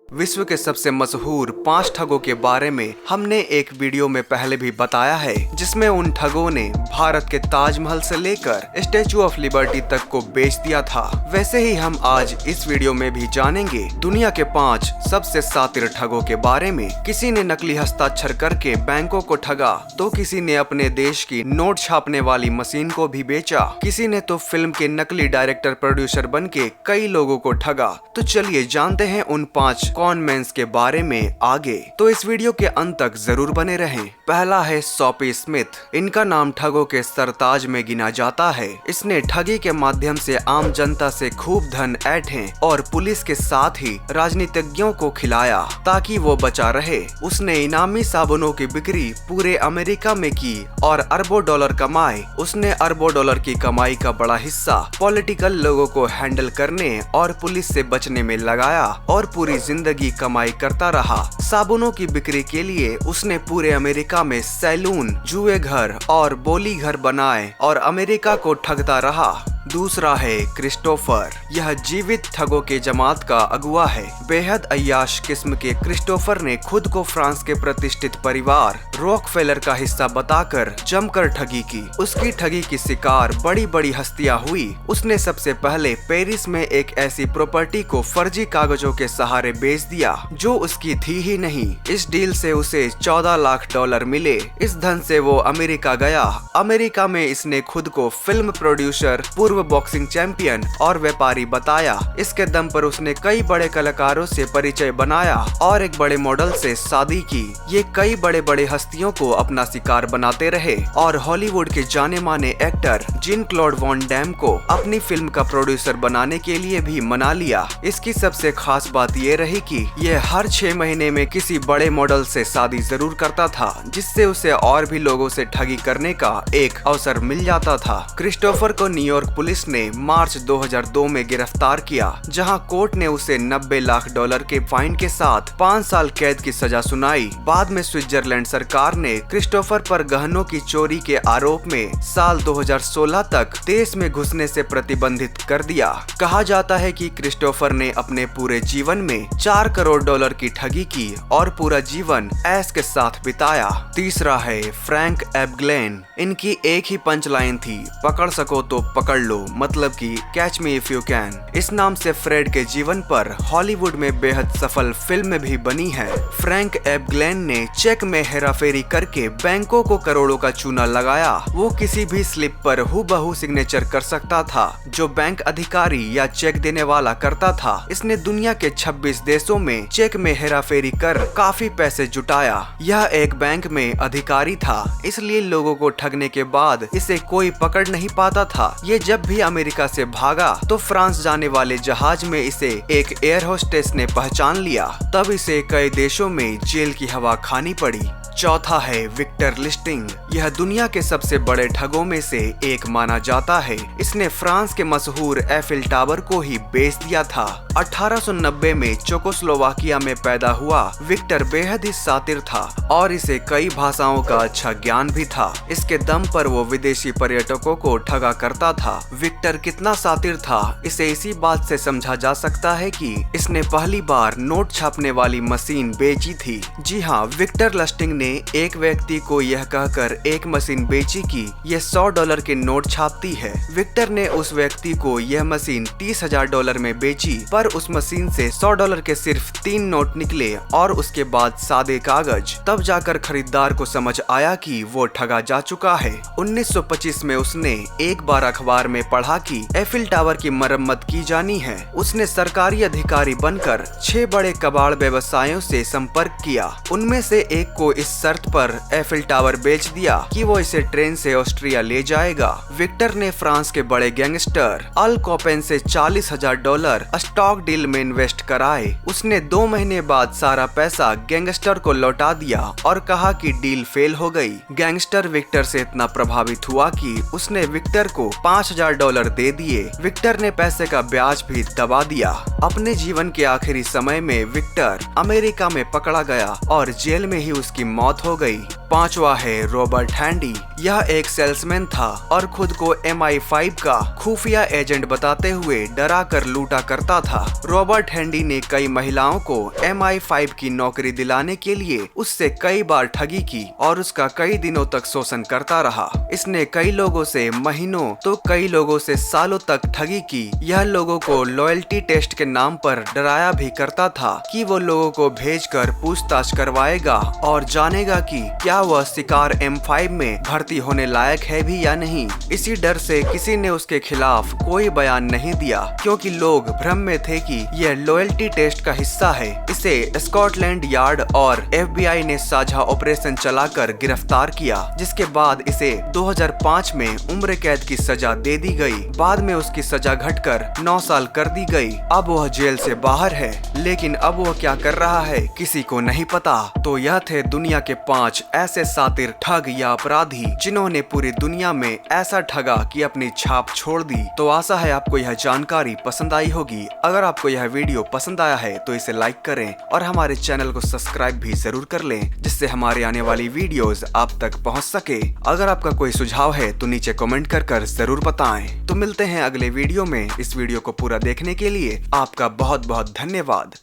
विश्व के सबसे मशहूर 5 ठगों के बारे में हमने एक वीडियो में पहले भी बताया है, जिसमें उन ठगों ने भारत के ताजमहल से लेकर स्टैचू ऑफ लिबर्टी तक को बेच दिया था। वैसे ही हम आज इस वीडियो में भी जानेंगे दुनिया के 5 सबसे शातिर ठगों के बारे में। किसी ने नकली हस्ताक्षर करके बैंकों को ठगा, तो किसी ने अपने देश की नोट छापने वाली मशीन को भी बेचा, किसी ने तो फिल्म के नकली डायरेक्टर प्रोड्यूसर बन के कई लोगों को ठगा। तो चलिए जानते हैं उन 5 कॉनमैन्स के बारे में आगे, तो इस वीडियो के अंत तक जरूर बने रहें। पहला है सोपी स्मिथ। इनका नाम ठगों के सरताज में गिना जाता है। इसने ठगी के माध्यम से आम जनता से खूब धन ऐंठे और पुलिस के साथ ही राजनीतिज्ञों को खिलाया ताकि वो बचा रहे। उसने इनामी साबुनों की बिक्री पूरे अमेरिका में की और अरबों डॉलर कमाए। उसने अरबों डॉलर की कमाई का बड़ा हिस्सा पॉलिटिकल लोगों को हैंडल करने और पुलिस से बचने में लगाया और पूरी जिंदगी कमाई करता रहा। साबुनों की बिक्री के लिए उसने पूरे अमेरिका में सैलून, जुए घर और बोली घर बनाए और अमेरिका को ठगता रहा। दूसरा है क्रिस्टोफर। यह जीवित ठगों के जमात का अगुआ है। बेहद अय्याश किस्म के क्रिस्टोफर ने खुद को फ्रांस के प्रतिष्ठित परिवार रॉकफेलर का हिस्सा बताकर जमकर ठगी की। उसकी ठगी की शिकार बड़ी बड़ी हस्तियां हुई। उसने सबसे पहले पेरिस में एक ऐसी प्रॉपर्टी को फर्जी कागजों के सहारे बेच दिया जो उसकी थी ही नहीं। इस डील से उसे 14 लाख डॉलर मिले। इस धन से वो अमेरिका गया। अमेरिका में इसने खुद को फिल्म प्रोड्यूसर, पूर्व बॉक्सिंग चैंपियन और व्यापारी बताया। इसके दम पर उसने कई बड़े कलाकारों से परिचय बनाया और एक बड़े मॉडल से शादी की। ये कई बड़े बड़े हस्तियों को अपना शिकार बनाते रहे और हॉलीवुड के जाने माने actor Jean Claude Van Damme को अपनी फिल्म का प्रोड्यूसर बनाने के लिए भी मना लिया। इसकी सबसे खास बात ये रही कि ये हर 6 महीने में किसी बड़े मॉडल से शादी जरूर करता था, जिससे उसे और भी लोगों से ठगी करने का एक अवसर मिल जाता था। क्रिस्टोफर को न्यूयॉर्क पुलिस ने मार्च 2002 में गिरफ्तार किया, जहां कोर्ट ने उसे 90 लाख डॉलर के फाइन के साथ 5 साल कैद की सजा सुनाई। बाद में स्विट्जरलैंड सरकार ने क्रिस्टोफर पर गहनों की चोरी के आरोप में साल 2016 तक देश में घुसने से प्रतिबंधित कर दिया। कहा जाता है कि क्रिस्टोफर ने अपने पूरे जीवन में 4 करोड़ डॉलर की ठगी की और पूरा जीवन ऐश के साथ बिताया। तीसरा है फ्रैंक एबग्लेन। इनकी एक ही पंच लाइन थी, पकड़ सको तो पकड़ लो, मतलब कि catch me if you can. इस नाम से फ्रेड के जीवन पर हॉलीवुड में बेहद सफल फिल्म भी बनी है। फ्रैंक एबग्लेन ने चेक में हेराफेरी करके बैंकों को करोड़ों का चूना लगाया। वो किसी भी स्लिप पर हूबहू सिग्नेचर कर सकता था जो बैंक अधिकारी या चेक देने वाला करता था। इसने दुनिया के 26 देशों में चेक में हेराफेरी कर काफी पैसे जुटाया। यह एक बैंक में अधिकारी था, इसलिए लोगों को ठगने के बाद इसे कोई पकड़ नहीं पाता था। ये जब भी अमेरिका से भागा तो फ्रांस जाने वाले जहाज में इसे एक एयर होस्टेस ने पहचान लिया। तब इसे कई देशों में जेल की हवा खानी पड़ी। चौथा है विक्टर लिस्टिंग। यह दुनिया के सबसे बड़े ठगों में से एक माना जाता है। इसने फ्रांस के मशहूर एफिल टावर को ही बेच दिया था। 1890 में चेकोस्लोवाकिया में पैदा हुआ विक्टर बेहद ही शातिर था और इसे कई भाषाओं का अच्छा ज्ञान भी था। इसके दम पर वो विदेशी पर्यटकों को ठगा करता था। विक्टर कितना शातिर था, इसे इसी बात से समझा जा सकता है कि इसने पहली बार नोट छापने वाली मशीन बेची थी। जी हाँ, विक्टर लिस्टिंग ने एक व्यक्ति को यह कहकर एक मशीन बेची कि यह 100 डॉलर के नोट छापती है। विक्टर ने उस व्यक्ति को यह मशीन 30,000 डॉलर में बेची, पर उस मशीन से 100 डॉलर के सिर्फ 3 नोट निकले और उसके बाद सादे कागज। तब जाकर खरीदार को समझ आया कि वो ठगा जा चुका है। 1925 में उसने एक बार अखबार में पढ़ा कि एफिल टावर की मरम्मत की जानी है। उसने सरकारी अधिकारी बनकर 6 बड़े कबाड़ व्यवसायों से संपर्क किया। उनमें से एक को इस शर्त पर एफिल टावर बेच दिया कि वो इसे ट्रेन से ऑस्ट्रिया ले जाएगा। विक्टर ने फ्रांस के बड़े गैंगस्टर अल कोपेन से 40,000 डॉलर स्टॉक डील में इन्वेस्ट कराए। उसने 2 महीने बाद सारा पैसा गैंगस्टर को लौटा दिया और कहा कि डील फेल हो गई। गैंगस्टर विक्टर से इतना प्रभावित हुआ कि उसने विक्टर को 5,000 डॉलर दे दिए। विक्टर ने पैसे का ब्याज भी दबा दिया। अपने जीवन के आखिरी समय में विक्टर अमेरिका में पकड़ा गया और जेल में ही उसकी मौत हो गई। पांचवा है रॉबर्ट हैंडी। यह एक सेल्समैन था और खुद को MI5 का खुफिया एजेंट बताते हुए डरा कर लूटा करता था। रॉबर्ट हैंडी ने कई महिलाओं को MI5 की नौकरी दिलाने के लिए उससे कई बार ठगी की और उसका कई दिनों तक शोषण करता रहा। इसने कई लोगों से महीनों तो कई लोगों से सालों तक ठगी की। यह लोगों को लॉयल्टी टेस्ट के नाम पर डराया भी करता था कि वो लोगों को भेजकर पूछताछ करवाएगा और जानेगा कि क्या वह शिकार M5 में भर्ती होने लायक है भी या नहीं। इसी डर से किसी ने उसके खिलाफ कोई बयान नहीं दिया, क्योंकि लोग भ्रम में थे कि यह लॉयल्टी टेस्ट का हिस्सा है। इसे स्कॉटलैंड यार्ड और FBI ने साझा ऑपरेशन चलाकर गिरफ्तार किया, जिसके बाद इसे 2005 में उम्र कैद की सजा दे दी गई। बाद में उसकी सजा घटकर 9 साल कर दी गई। अब वह जेल से बाहर है, लेकिन अब वह क्या कर रहा है किसी को नहीं पता। तो यह थे दुनिया के 5 ऐसे शातिर ठग या अपराधी जिन्होंने पूरी दुनिया में ऐसा ठगा कि अपनी छाप छोड़ दी। तो आशा है आपको यह जानकारी पसंद आई होगी। अगर आपको यह वीडियो पसंद आया है तो इसे लाइक करें और हमारे चैनल को सब्सक्राइब भी जरूर कर लें, जिससे हमारी आने वाली वीडियोस आप तक पहुंच सके। अगर आपका कोई सुझाव है तो नीचे कमेंट कर जरूर बताएं। तो मिलते हैं अगले वीडियो में। इस वीडियो को पूरा देखने के लिए आपका बहुत बहुत धन्यवाद।